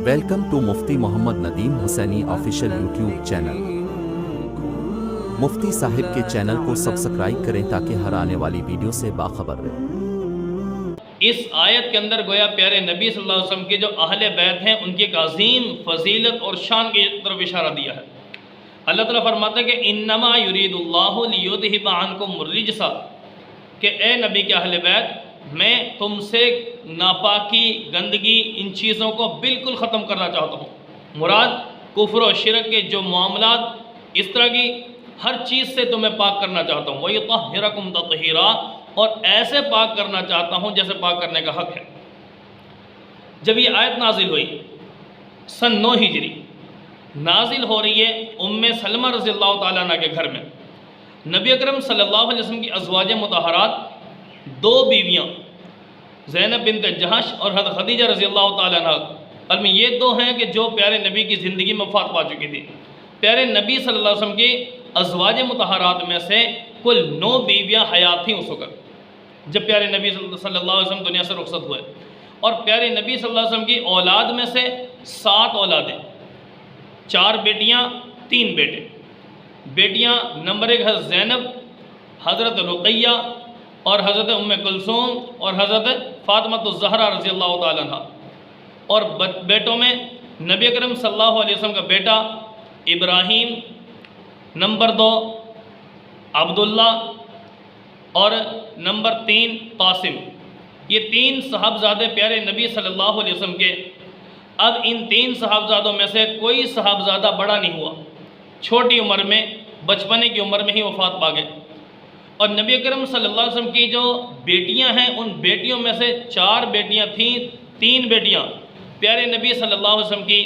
Welcome to Mufti Muhammad Nadeem Husaini official YouTube channel. Mufti صاحب کے channel کو سبسکرائب کریں تاکہ ہر آنے والی ویڈیو سے باخبر رہیں۔ اس آیت کے اندر گویا پیارے نبی صلی اللہ علیہ وسلم کے جو اہل بیت ہیں ان کی ایک عظیم فضیلت اور شان کی طرف اشارہ دیا ہے۔ اللہ تعالیٰ فرماتا ہے کہ انما یرید اللہ لیذھب عنکم الرجس، کہ اے نبی کے اہل بیت میں تم سے ناپاکی گندگی ان چیزوں کو بالکل ختم کرنا چاہتا ہوں۔ مراد کفر و شرک کے جو معاملات اس طرح کی ہر چیز سے تمہیں پاک کرنا چاہتا ہوں، وَيُطَهِّرَكُمْ تَطْهِيرًا، اور ایسے پاک کرنا چاہتا ہوں جیسے پاک کرنے کا حق ہے۔ جب یہ آیت نازل ہوئی سن 9 ہجری نازل ہو رہی ہے ام سلمہ رضی اللہ تعالیٰ عنہ کے گھر میں، نبی اکرم صلی اللہ علیہ وسلم کی ازواج مطہرات 2 بیویاں زینب بنت جہش اور حضرت خدیجہ رضی اللہ تعالیٰ عنہ، میں یہ 2 ہیں کہ جو پیارے نبی کی زندگی میں وفات پا چکی تھی۔ پیارے نبی صلی اللہ علیہ وسلم کی ازواج مطہرات میں سے کل 9 بیویاں حیات تھیں اس وقت جب پیارے نبی صلی اللہ علیہ وسلم دنیا سے رخصت ہوئے، اور پیارے نبی صلی اللہ علیہ وسلم کی اولاد میں سے 7 اولادیں، 4 بیٹیاں 3 بیٹے۔ بیٹیاں نمبر 1 حضرت زینب، حضرت رقیہ اور حضرت ام کلثوم اور حضرت فاطمہ الزہرا رضی اللہ تعالیٰ عنہ، اور بیٹوں میں نبی اکرم صلی اللہ علیہ وسلم کا بیٹا ابراہیم، نمبر 2 عبداللہ اور نمبر 3 قاسم۔ یہ 3 صاحبزادے پیارے نبی صلی اللہ علیہ وسلم کے۔ اب ان 3 صاحبزادوں میں سے کوئی صاحبزادہ بڑا نہیں ہوا، چھوٹی عمر میں بچپنے کی عمر میں ہی وفات پا گئے، اور نبی اکرم صلی اللہ علیہ وسلم کی جو بیٹیاں ہیں ان بیٹیوں میں سے 4 بیٹیاں تھیں، 3 بیٹیاں پیارے نبی صلی اللہ علیہ وسلم کی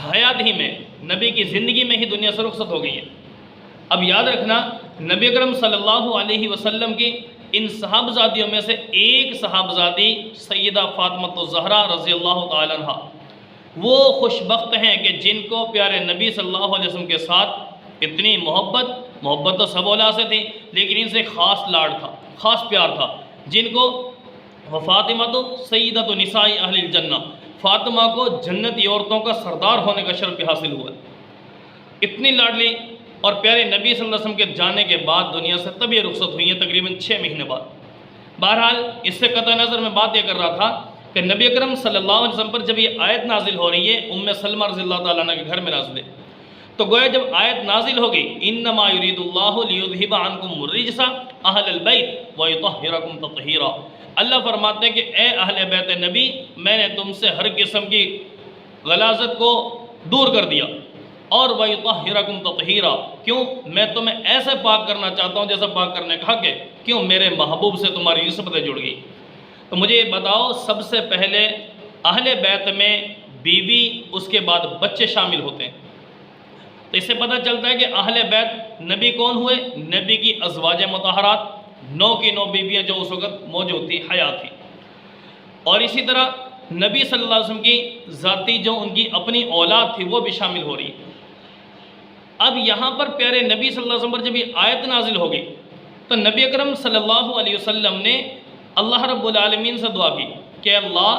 حیات ہی میں، نبی کی زندگی میں ہی دنیا سے رخصت ہو گئی ہیں۔ اب یاد رکھنا نبی اکرم صلی اللہ علیہ وسلم کی ان صحابزادیوں میں سے ایک صحابزادی سیدہ فاطمہ الزہرا رضی اللہ تعالیٰ عنہ، وہ خوش بخت ہیں کہ جن کو پیارے نبی صلی اللہ علیہ وسلم کے ساتھ اتنی محبت تو سب اولاد سے تھی، لیکن ان سے خاص لاڈ تھا، خاص پیار تھا، جن کو فاطمہ تو سیدۃ نساء اہل الجنہ، فاطمہ کو جنتی عورتوں کا سردار ہونے کا شرف بھی حاصل ہوا۔ اتنی لاڈلی، اور پیارے نبی صلی اللہ علیہ وسلم کے جانے کے بعد دنیا سے تب یہ رخصت ہوئی ہیں تقریباً 6 مہینے بعد۔ بہرحال اس سے قطع نظر میں بات یہ کر رہا تھا کہ نبی اکرم صلی اللہ علیہ وسلم پر جب یہ آیت نازل ہو رہی ہے ام سلمہ رضی اللہ تعالیٰ عنہ کے گھر میں نازل ہے، تو گویا جب آیت نازل ہو گئی انما یرید اللہ لیذھب عنکم الرجس اہل البیت ویطہرکم تطہیرا، اللہ فرماتے ہیں کہ اے اہل بیت نبی میں نے تم سے ہر قسم کی غلاظت کو دور کر دیا، اور ویطہرکم تطہیرا، کیوں؟ میں تمہیں ایسے پاک کرنا چاہتا ہوں جیسا پاک کرنے کا حق ہے، کیوں؟ میرے محبوب سے تمہاری نسبتیں جڑ گئی۔ تو مجھے یہ بتاؤ سب سے پہلے اہل بیت میں بیوی اس کے بعد بچے شامل ہوتے ہیں، تو اس سے پتہ چلتا ہے کہ اہل بیت نبی کون ہوئے؟ نبی کی ازواج مطہرات 9 کی 9 بیویاں جو اس وقت موجود تھی، حیات تھی، اور اسی طرح نبی صلی اللہ علیہ وسلم کی ذاتی جو ان کی اپنی اولاد تھی وہ بھی شامل ہو رہی۔ اب یہاں پر پیارے نبی صلی اللہ علیہ وسلم پر جب یہ آیت نازل ہو گئی تو نبی اکرم صلی اللہ علیہ وسلم نے اللہ رب العالمین سے دعا کی کہ اللہ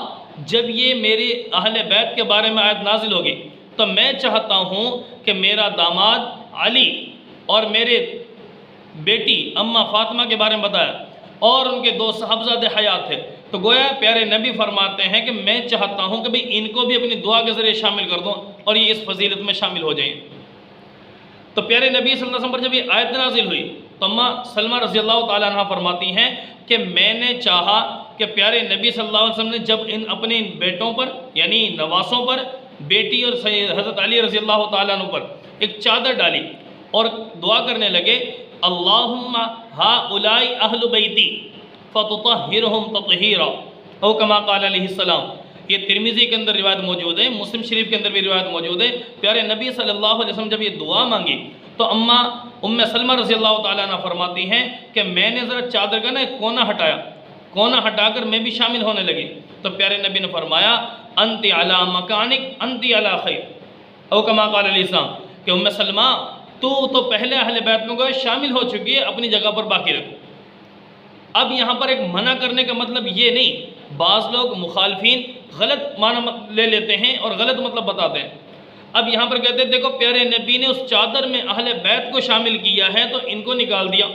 جب یہ میرے اہل بیت کے بارے میں آیت نازل ہوگی تو میں چاہتا ہوں کہ میرا داماد علی اور میرے بیٹی اماں فاطمہ کے بارے میں بتایا، اور ان کے 2 صاحبزادے حیات تھے، تو گویا پیارے نبی فرماتے ہیں کہ میں چاہتا ہوں کہ ان کو بھی اپنی دعا کے ذریعے شامل کر دوں اور یہ اس فضیلت میں شامل ہو جائیں۔ تو پیارے نبی صلی اللہ علیہ وسلم پر جب یہ آیت نازل ہوئی تو اماں سلمہ رضی اللہ تعالیٰ عنہ فرماتی ہیں کہ میں نے چاہا کہ پیارے نبی صلی اللہ علیہ وسلم نے جب اپنے بیٹوں پر یعنی نواسوں پر، بیٹی اور حضرت علی رضی اللہ تعالیٰ عنہ پر ایک چادر ڈالی اور دعا کرنے لگے اللہم ہؤلاء اہل بیتی فتطہرہم تطہیرا، او کما قال علیہ السلام۔ یہ ترمذی کے اندر روایت موجود ہے، مسلم شریف کے اندر بھی روایت موجود ہے۔ پیارے نبی صلی اللہ علیہ وسلم جب یہ دعا مانگی تو اماں ام سلمہ رضی اللہ تعالیٰ عنہ فرماتی ہیں کہ میں نے ذرا چادر کا ایک کونا ہٹا کر میں بھی شامل ہونے لگی، تو پیارے نبی نے فرمایا انت علی مکانک انت علی خیر، او کما قال علیہ السلام، کہ ام سلمہ تو پہلے اہل بیت میں گویا شامل ہو چکی ہے، اپنی جگہ پر باقی رکھو۔ اب یہاں پر ایک منع کرنے کا مطلب یہ نہیں بعض لوگ مخالفین غلط معنی لے لیتے ہیں اور غلط مطلب بتاتے ہیں۔ اب یہاں پر کہتے ہیں دیکھو پیارے نبی نے اس چادر میں اہل بیت کو شامل کیا ہے تو ان کو نکال دیا۔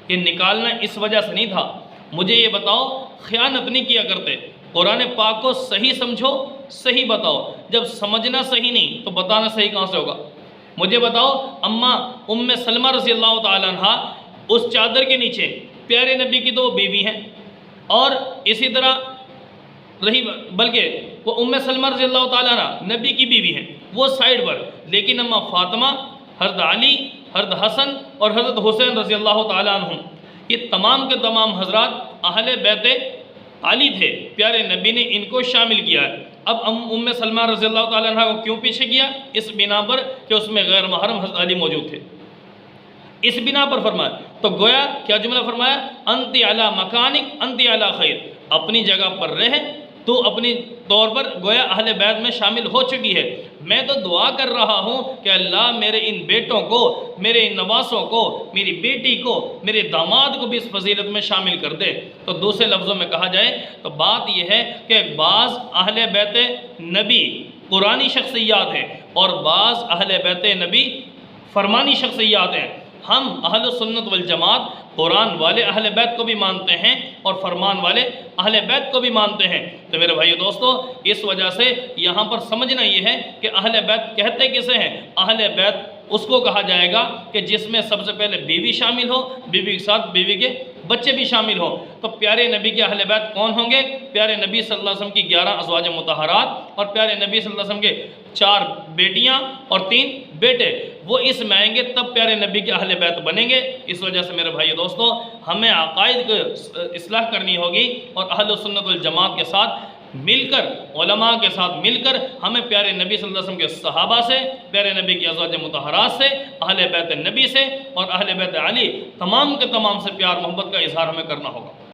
یہ نکالنا اس وجہ سے نہیں تھا۔ مجھے یہ بتاؤ خیانت نہیں کیا کرتے، قرآن پاک کو صحیح سمجھو، صحیح بتاؤ۔ جب سمجھنا صحیح نہیں تو بتانا صحیح کہاں سے ہوگا؟ مجھے بتاؤ اماں ام سلمہ رضی اللہ تعالیٰ عنہ اس چادر کے نیچے پیارے نبی کی تو وہ بیوی ہیں، اور اسی طرح رہی بلکہ وہ ام سلمہ رضی اللہ تعالیٰ عنہ نبی کی بیوی ہیں، وہ سائڈ پر، لیکن اماں فاطمہ، حضرت علی، حضرت حسن اور حضرت حسین رضی اللہ تعالیٰ عنہم، یہ تمام کے تمام حضرات اہل بیت علی تھے۔ پیارے نبی نے ان کو شامل کیا ہے۔ اب ام سلمہ رضی اللہ تعالیٰ عنہ کو کیوں پیچھے کیا؟ اس بنا پر کہ اس میں غیر محرم حضرت علی موجود تھے، اس بنا پر فرمایا۔ تو گویا کیا جملہ فرمایا؟ انتی علی مکانک انتی علی خیر، اپنی جگہ پر رہ تو اپنی طور پر گویا اہل بیت میں شامل ہو چکی ہے۔ میں تو دعا کر رہا ہوں کہ اللہ میرے ان بیٹوں کو، میرے ان نواسوں کو، میری بیٹی کو، میرے داماد کو بھی اس فضیلت میں شامل کر دے۔ تو دوسرے لفظوں میں کہا جائے تو بات یہ ہے کہ بعض اہل بیت نبی قرآنی شخصیات ہیں اور بعض اہل بیت نبی فرمانی شخصیات ہیں۔ ہم اہل سنت والجماعت قرآن والے اہل بیت کو بھی مانتے ہیں اور فرمان والے اہل بیت کو بھی مانتے ہیں۔ تو میرے بھائیو دوستو، اس وجہ سے یہاں پر سمجھنا یہ ہے کہ اہل بیت کہتے کسے ہیں؟ اہل بیت اس کو کہا جائے گا کہ جس میں سب سے پہلے بیوی شامل ہو، بیوی کے ساتھ بیوی کے بچے بھی شامل ہوں۔ تو پیارے نبی کے اہل بیت کون ہوں گے؟ پیارے نبی صلی اللہ علیہ وسلم کی 11 ازواج مطہرات اور پیارے نبی صلی اللہ علیہ وسلم کے 4 بیٹیاں اور 3 بیٹے، وہ اس میں آئیں گے تب پیارے نبی کے اہل بیت بنیں گے۔ اس وجہ سے میرے بھائی دوستو، ہمیں عقائد کو اصلاح کرنی ہوگی اور اہل سنت والجماعت کے ساتھ مل کر، علماء کے ساتھ مل کر ہمیں پیارے نبی صلی اللہ علیہ وسلم کے صحابہ سے، پیارے نبی کی ازواج مطہرات سے، اہل بیت نبی سے اور اہل بیت علی تمام کے تمام سے پیار محبت کا اظہار ہمیں کرنا ہوگا۔